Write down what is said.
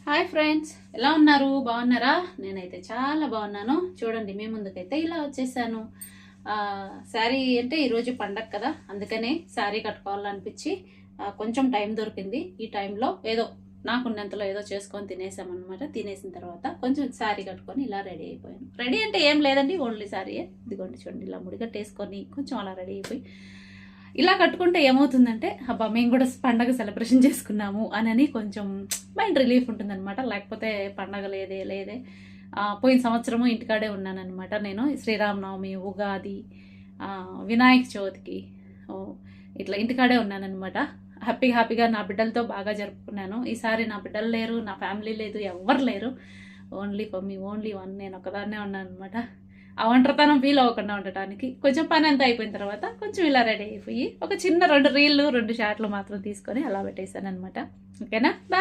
Hi friends, ఎలా ఉన్నారు? బాగున్నారా? నేనైతే చాలా బాగున్నాను. చూడండి, మీ ముందుకైతే ఇలా వచ్చేసాను. శారీ అంటే ఈరోజు పండగ కదా, అందుకనే శారీ కట్టుకోవాలనిపించి కొంచెం టైం దొరికింది. ఈ టైంలో ఏదో నాకున్నంతలో ఏదో చేసుకొని తినేసామన్నమాట. తినేసిన తర్వాత కొంచెం శారీ కట్టుకొని ఇలా రెడీ అయిపోయాను. రెడీ అంటే ఏం లేదండి, ఓన్లీ శారీయే. ఇదిగోండి చూడండి, ఇలా ముడిగట్టేసుకొని కొంచెం అలా రెడీ అయిపోయి ఇలా కట్టుకుంటే ఏమవుతుందంటే, అబ్బా మేము కూడా పండగ సెలబ్రేషన్ చేసుకున్నాము అని కొంచెం మైండ్ రిలీఫ్ ఉంటుందన్నమాట. లేకపోతే పండగ లేదే పోయిన సంవత్సరము ఇంటికాడే ఉన్నానన్నమాట. నేను శ్రీరామనవమి, ఉగాది, వినాయక చవితికి ఇట్లా ఇంటికాడే ఉన్నానన్నమాట. హ్యాపీగా నా బిడ్డలతో బాగా జరుపుకున్నాను. ఈసారి నా బిడ్డలు లేరు, నా ఫ్యామిలీ లేదు, ఎవ్వరు లేరు. Only for me, only one, నేను ఒకదాన్నే ఉన్నాను అనమాట. ఆ ఒంటరితనం ఫీల్ అవ్వకుండా ఉండటానికి కొంచెం పని అంతా అయిపోయిన తర్వాత కొంచెం ఇలా రెడీ అయిపోయి ఒక చిన్న 2 రీళ్ళు 2 షార్ట్లు మాత్రం తీసుకొని అలా పెట్టేశాను అనమాట. ఓకేనా? బాయ్.